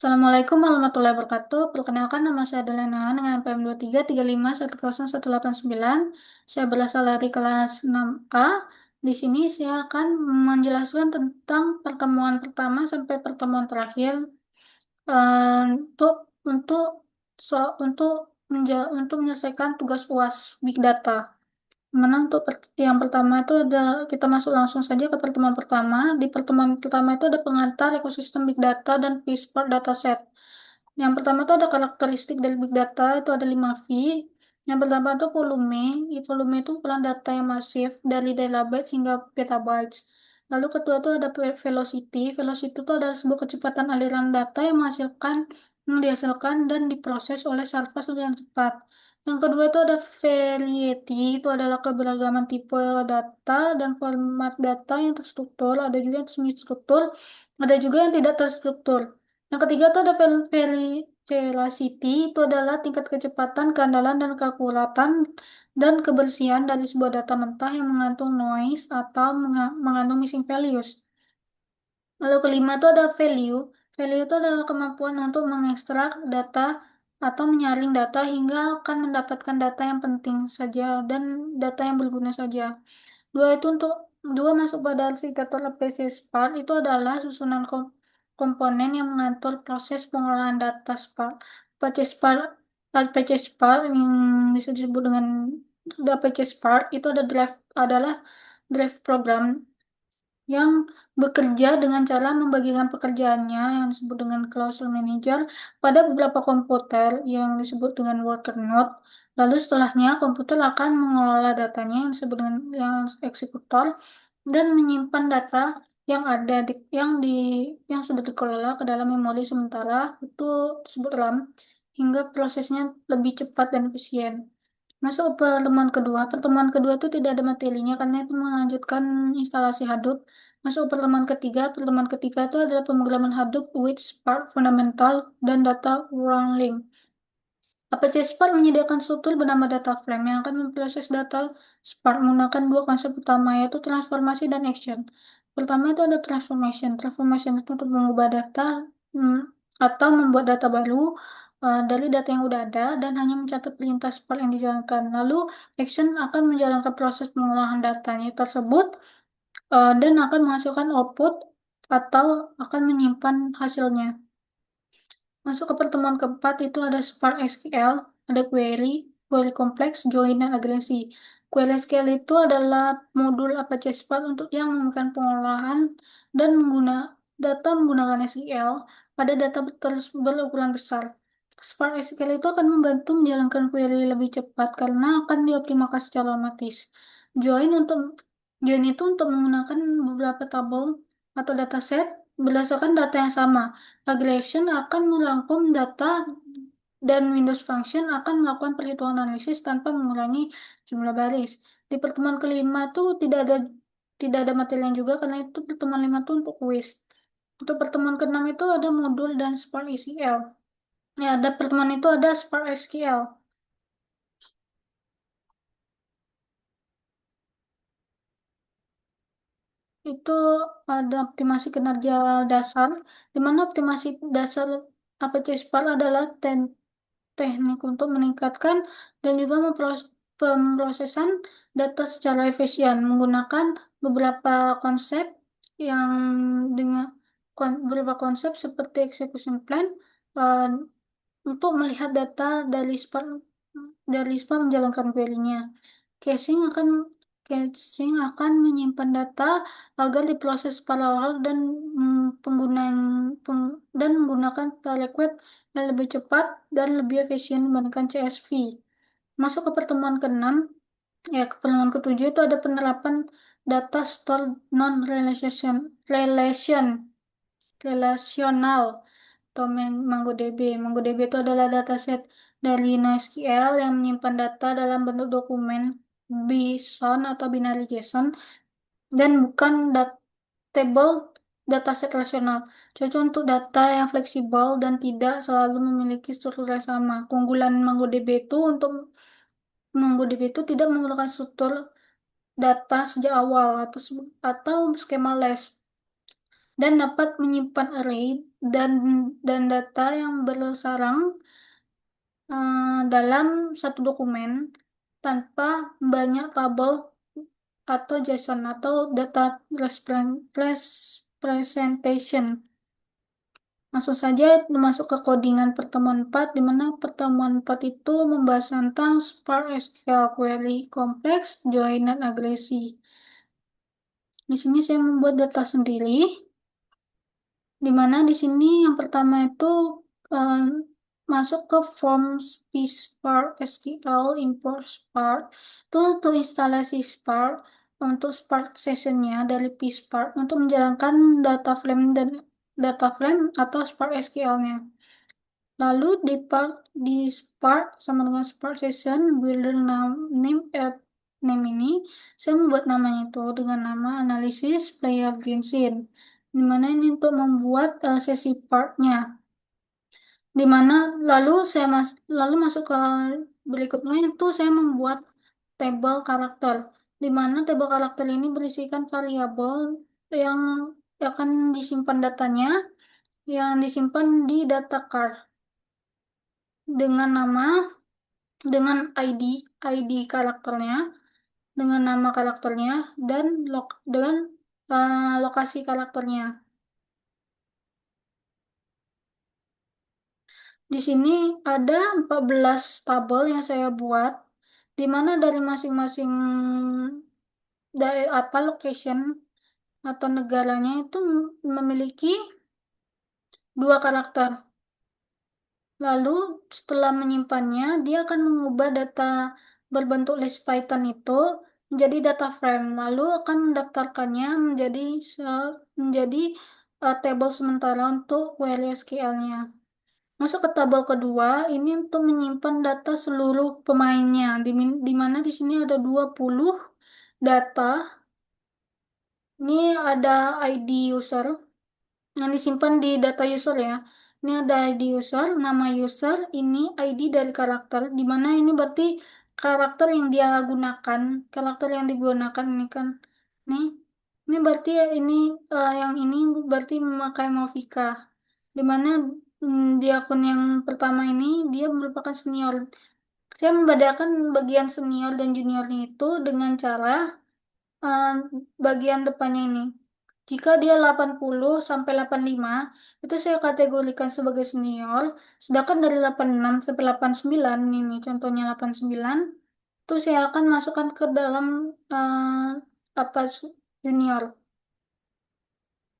Assalamualaikum warahmatullahi wabarakatuh. Perkenalkan nama saya Delena dengan NPM 2335108189. Saya berasal dari kelas 6A. Di sini saya akan menjelaskan tentang pertemuan pertama sampai pertemuan terakhir untuk untuk untuk untuk menyelesaikan tugas UAS Big Data. Mana untuk yang pertama itu ada kita masuk langsung saja ke pertemuan pertama. Di pertemuan pertama itu ada pengantar ekosistem Big Data dan PySpark dataset. Yang pertama itu ada karakteristik dari Big Data, itu ada 5 V. Yang pertama itu volume. Volume itu ukuran data yang masif dari terabytes hingga petabytes. Lalu kedua itu ada velocity. Velocity itu adalah sebuah kecepatan aliran data yang dihasilkan dan diproses oleh server dengan cepat. Yang kedua itu ada variety, itu adalah keberagaman tipe data dan format data yang terstruktur, ada juga yang semi struktur, ada juga yang tidak terstruktur. Yang ketiga itu ada velocity, itu adalah tingkat kecepatan, keandalan, dan keakuratan dan kebersihan dari sebuah data mentah yang mengandung noise atau mengandung missing values. Lalu kelima itu ada value. Value itu adalah kemampuan untuk mengekstrak data atau menyaring data hingga akan mendapatkan data yang penting saja dan data yang berguna saja. Dua masuk pada arsitektur APC Spark itu adalah susunan komponen yang mengatur proses pengolahan data Spark. APC Spark, APC Spark yang bisa disebut dengan APC Spark itu adalah drive program yang bekerja dengan cara membagikan pekerjaannya yang disebut dengan Cloud Manager pada beberapa komputer yang disebut dengan worker node. Lalu setelahnya komputer akan mengelola datanya yang disebut dengan yang eksekutor dan menyimpan data yang ada yang sudah dikelola ke dalam memori sementara itu disebut RAM hingga prosesnya lebih cepat dan efisien. Masuk ke pertemuan kedua itu tidak ada materinya karena itu melanjutkan instalasi Hadoop. Masuk ke pertemuan ketiga itu adalah pemrograman Hadoop with Spark Fundamental dan Data Wrangling. APC Spark menyediakan struktur bernama data frame yang akan memproses data Spark menggunakan dua konsep utama yaitu transformasi dan action. Pertama itu ada transformation. Transformation itu untuk mengubah data hmm, atau membuat data baru dari data yang udah ada dan hanya mencatat perintah Spark yang dijalankan. Lalu action akan menjalankan proses pengolahan datanya tersebut dan akan menghasilkan output atau akan menyimpan hasilnya. Masuk ke pertemuan keempat itu ada Spark SQL, ada query kompleks, join, dan agresi. Query SQL itu adalah modul Apache Spark untuk yang memberikan pengolahan dan data menggunakan SQL pada data berukuran besar. Spark SQL itu akan membantu menjalankan query lebih cepat karena akan dioptimalkan secara otomatis. Join untuk Join itu untuk menggunakan beberapa tabel atau dataset berdasarkan data yang sama. Aggregation akan merangkum data dan Windows Function akan melakukan perhitungan analisis tanpa mengurangi jumlah baris. Di pertemuan kelima itu tidak ada material juga karena itu pertemuan lima itu untuk quiz. Untuk pertemuan keenam itu ada modul dan Spark ECL. Ya, ada pertemuan itu ada Spark SQL. Itu ada optimasi kinerja dasar, di mana optimasi dasar APC Spark adalah teknik untuk meningkatkan dan juga pemrosesan data secara efisien menggunakan beberapa konsep yang dengan beberapa konsep seperti execution plan eh, untuk melihat data dari Spark menjalankan query-nya. Caching akan Caching akan menyimpan data agar diproses secara awal dan dan menggunakan paraquet yang lebih cepat dan lebih efisien dibandingkan CSV. Masuk ke pertemuan keenam, ke pertemuan ketujuh itu ada penerapan data store non relation relasional atau MongoDB. MongoDB itu adalah dataset dari NoSQL yang menyimpan data dalam bentuk dokumen BSON atau binary JSON dan bukan table dataset relasional. Cocok untuk data yang fleksibel dan tidak selalu memiliki struktur yang sama. Keunggulan MongoDB itu tidak memerlukan struktur data sejak awal atau skema less dan dapat menyimpan array dan dan data yang bersarang dalam satu dokumen tanpa banyak tabel atau JSON atau data representation. Langsung saja masuk ke codingan pertemuan 4, di mana pertemuan 4 itu membahas tentang Spark SQL Query Complex, Join, dan Agresi. Di sini saya membuat data sendiri, di mana di sini yang pertama itu eh, masuk ke forms Spark SQL import Spark. Itu untuk instalasi Spark, untuk Spark sessionnya dari PSpark untuk menjalankan data frame atau Spark SQL-nya. Lalu di Spark sama dengan Spark Session Builder name app name ini saya membuat namanya itu dengan nama analisis player Genshin. Di mana ini untuk membuat sesi partnya. Di mana lalu masuk ke berikutnya itu saya membuat table karakter. Di mana table karakter ini berisikan variabel yang akan disimpan datanya yang disimpan di data card dengan nama dengan ID karakternya, dengan nama karakternya, dan lokasi karakternya. Di sini ada 14 tabel yang saya buat, di mana dari masing-masing location atau negaranya itu memiliki dua karakter. Lalu setelah menyimpannya, dia akan mengubah data berbentuk list Python itu menjadi data frame. Lalu akan mendaftarkannya menjadi tabel sementara untuk query SQL-nya. Masuk ke tabel kedua, ini untuk menyimpan data seluruh pemainnya. Di mana di sini ada 20 data. Ini ada ID user yang disimpan di data user ya. Ini ada ID user, nama user, ini ID dari karakter, di mana ini berarti karakter yang dia gunakan, karakter yang digunakan ini kan. Nih, ini berarti ya yang ini berarti memakai Movika, di mana di akun yang pertama ini dia merupakan senior. Saya membedakan bagian senior dan juniornya itu dengan cara eh, bagian depannya ini. Jika dia 80 sampai 85, itu saya kategorikan sebagai senior. Sedangkan dari 86 sampai 89, ini contohnya 89, itu saya akan masukkan ke dalam junior,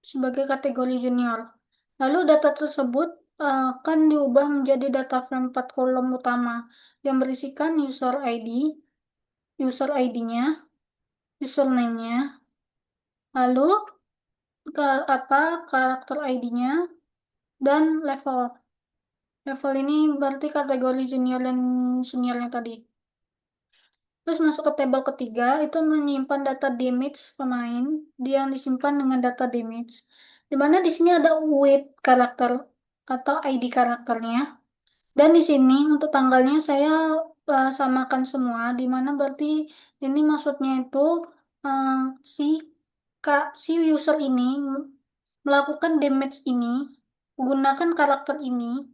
sebagai kategori junior. Lalu data tersebut akan diubah menjadi data frame 4 kolom utama yang berisikan user ID-nya, username-nya, lalu ke karakter ID-nya dan level. Level ini berarti kategori junior dan seniornya tadi. Terus masuk ke tabel ketiga, itu menyimpan data damage pemain, dia yang disimpan dengan data damage. Di mana di sini ada weight karakter atau ID karakternya. Dan di sini untuk tanggalnya saya samakan semua, di mana berarti ini maksudnya itu eh, si si user ini melakukan damage ini menggunakan karakter ini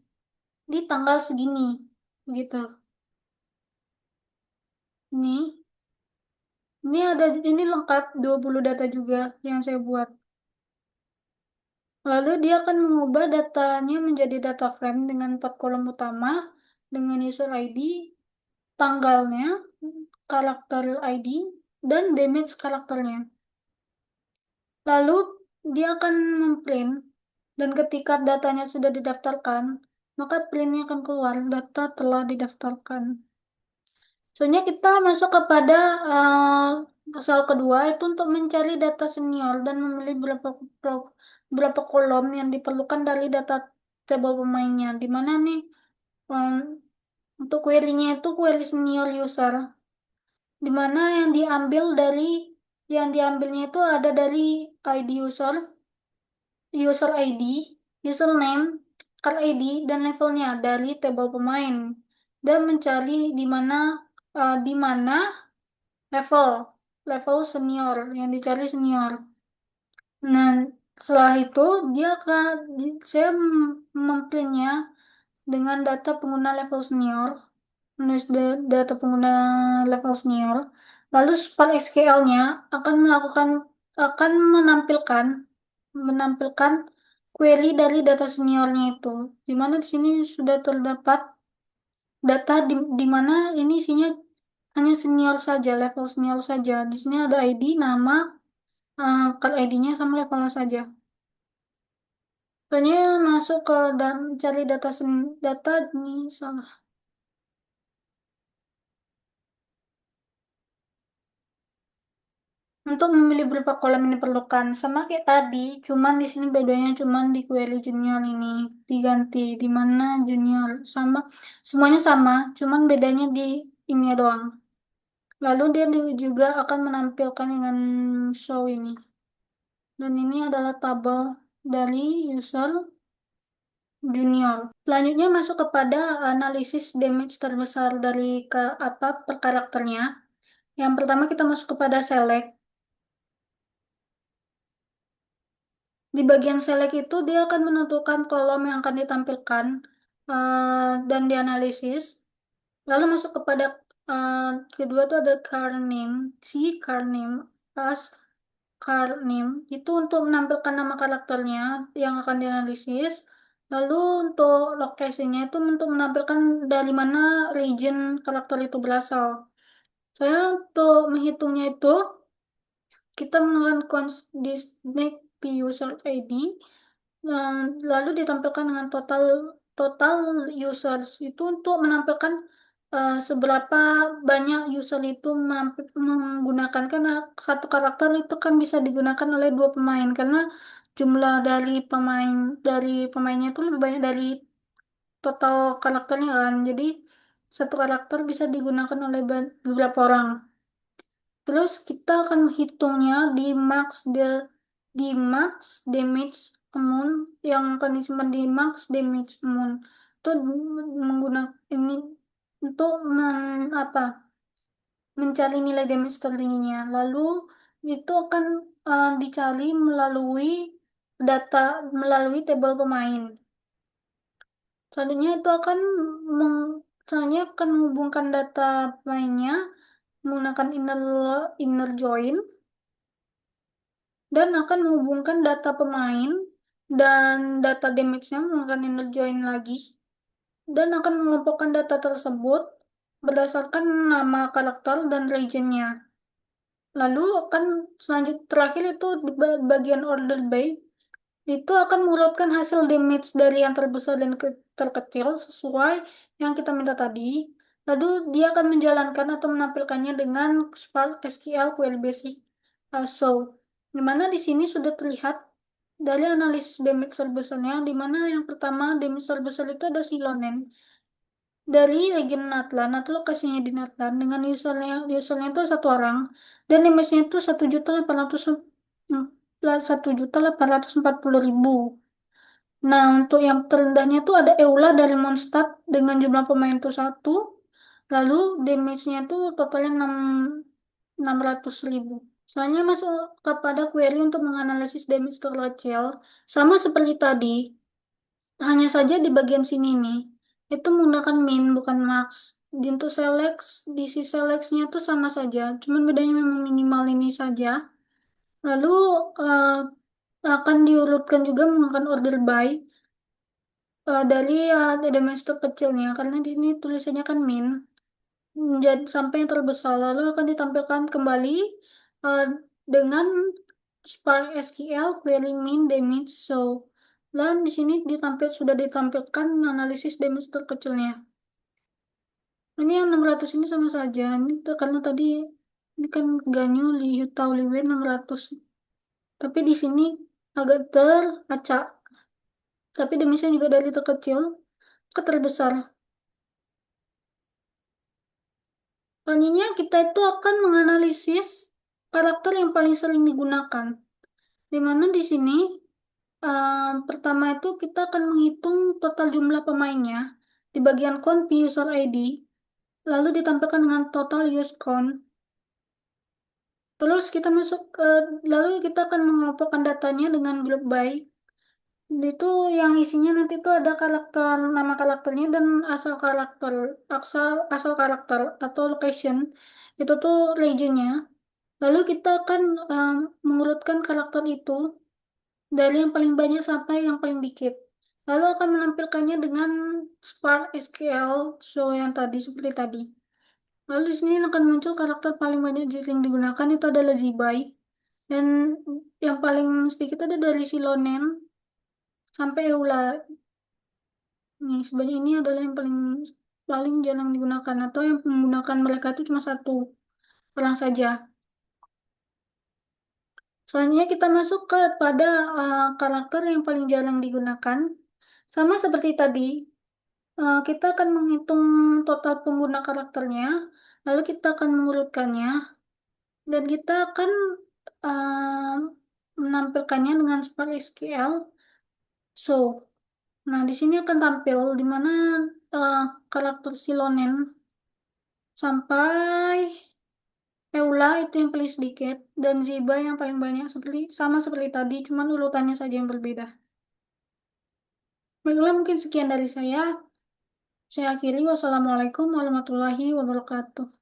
di tanggal segini, begitu. Ini, ini lengkap 20 data juga yang saya buat. Lalu dia akan mengubah datanya menjadi data frame dengan 4 kolom utama dengan user ID, tanggalnya, karakter ID, dan damage karakternya. Lalu dia akan memprint dan ketika datanya sudah didaftarkan, maka printnya akan keluar data telah didaftarkan. Soalnya kita masuk kepada soal kedua itu untuk mencari data senior dan memilih berapa kolom yang diperlukan dari data table pemainnya. Di mana nih em, untuk query-nya itu query senior user. Di mana yang diambilnya itu ada dari ID user, user ID, username, card ID, dan levelnya dari table pemain. Dan mencari di mana level level senior yang dicari senior. Nah, Setelah itu dia akan saya memprintnya dengan data pengguna level senior, menulis data pengguna level senior. Lalu Spark SQL-nya akan akan menampilkan query dari data seniornya itu, di mana di sini sudah terdapat data di mana ini isinya hanya senior saja, level senior saja. Di sini ada ID, nama, card ID-nya sama levelnya saja. Soalnya masuk ke dan cari data ini salah. Untuk memilih berapa kolom yang diperlukan sama kayak tadi, cuman di sini bedanya cuman di query junior ini diganti, di mana junior sama semuanya sama, cuman bedanya di ini doang. Lalu dia juga akan menampilkan dengan show ini. Dan ini adalah tabel dari user junior. Selanjutnya masuk kepada analisis damage terbesar dari ke apa per karakternya. Yang pertama kita masuk kepada select. Di bagian select itu dia akan menentukan kolom yang akan ditampilkan dan dianalisis. Lalu masuk kepada eh, kedua itu ada card name, si card name, pas card name itu untuk menampilkan nama karakternya yang akan dianalisis. Lalu untuk lokasinya itu untuk menampilkan dari mana region karakter itu berasal. Saya untuk menghitungnya itu kita menggunakan const distinct user ID, lalu ditampilkan dengan total total users itu untuk menampilkan seberapa banyak user itu menggunakan, karena satu karakter itu kan bisa digunakan oleh dua pemain karena jumlah dari pemainnya itu lebih banyak dari total karakternya kan, jadi satu karakter bisa digunakan oleh beberapa orang. Terus kita akan menghitungnya di max damage amount yang akan disimpan di max damage amount. Itu menggunakan ini untuk mencari nilai damage tertingginya. Lalu itu akan dicari data melalui tabel pemain. Selanjutnya itu meng, selanjutnya akan menghubungkan data pemainnya menggunakan inner join dan akan menghubungkan data pemain dan data damage-nya menggunakan inner join lagi dan akan mengelompokkan data tersebut berdasarkan nama karakter dan region-nya. Lalu terakhir itu di bagian order by itu akan mengurutkan hasil damage dari yang terbesar dan terkecil sesuai yang kita minta tadi. Lalu dia akan menjalankan atau menampilkannya dengan Spark SQL Query Basic Show. Di mana di sini sudah terlihat dari analisis damage terbesarnya, di mana yang pertama damage terbesar itu ada Silonen dari region Natlan atau lokasinya di Natlan dengan usernya itu satu orang dan damage-nya itu 1.840.000. Nah, untuk yang terendahnya itu ada Eula dari Mondstadt dengan jumlah pemain itu satu. Lalu damage-nya itu totalnya 600.000. Soalnya masuk kepada query untuk menganalisis damage terkecil. Sama seperti tadi, hanya saja di bagian sini nih. Itu menggunakan min bukan max. Di untuk select, di si selectnya itu sama saja. Cuman bedanya memang minimal ini saja. Lalu eh, akan diurutkan juga menggunakan order by. Dari domestik kecilnya karena di sini tulisannya kan min jadi sampai yang terbesar lalu akan ditampilkan kembali uh, dengan Spark SQL query min damage show dan di sini sudah ditampilkan analisis damage terkecilnya. Ini yang 600 ini sama saja ini karena tadi ini kan Ganyu Liu Tao Liwen 600 tapi di sini agak teracak, tapi damage juga dari terkecil ke terbesar. Selanjutnya kita itu akan menganalisis karakter yang paling sering digunakan. Di mana di sini pertama itu kita akan menghitung total jumlah pemainnya di bagian count user ID, lalu ditampilkan dengan total use count. Terus kita masuk ke, lalu kita akan mengelompokkan datanya dengan grup by. Itu yang isinya nanti tuh ada karakter, nama karakternya dan asal karakter atau location. Itu tuh regionnya. Lalu kita akan mengurutkan karakter itu dari yang paling banyak sampai yang paling dikit. Lalu akan menampilkannya dengan Spark SQL show yang tadi seperti tadi. Lalu di sini akan muncul karakter paling banyak yang digunakan itu adalah Zibai. Dan yang paling sedikit ada dari Silonen sampai Eula. Nih, sebanyak ini adalah yang paling paling jarang digunakan atau yang menggunakan mereka itu cuma satu orang saja. Selanjutnya kita masuk pada karakter yang paling jarang digunakan. Sama seperti tadi, kita akan menghitung total pengguna karakternya, lalu kita akan mengurutkannya, dan kita akan uh, menampilkannya dengan Spark SQL. So, nah di sini akan tampil di mana uh, karakter Silonen sampai Eula itu yang paling sedikit dan Ziba yang paling banyak seperti sama seperti tadi, cuman urutannya saja yang berbeda. Baiklah, mungkin sekian dari saya. Saya akhiri. Wassalamualaikum warahmatullahi wabarakatuh.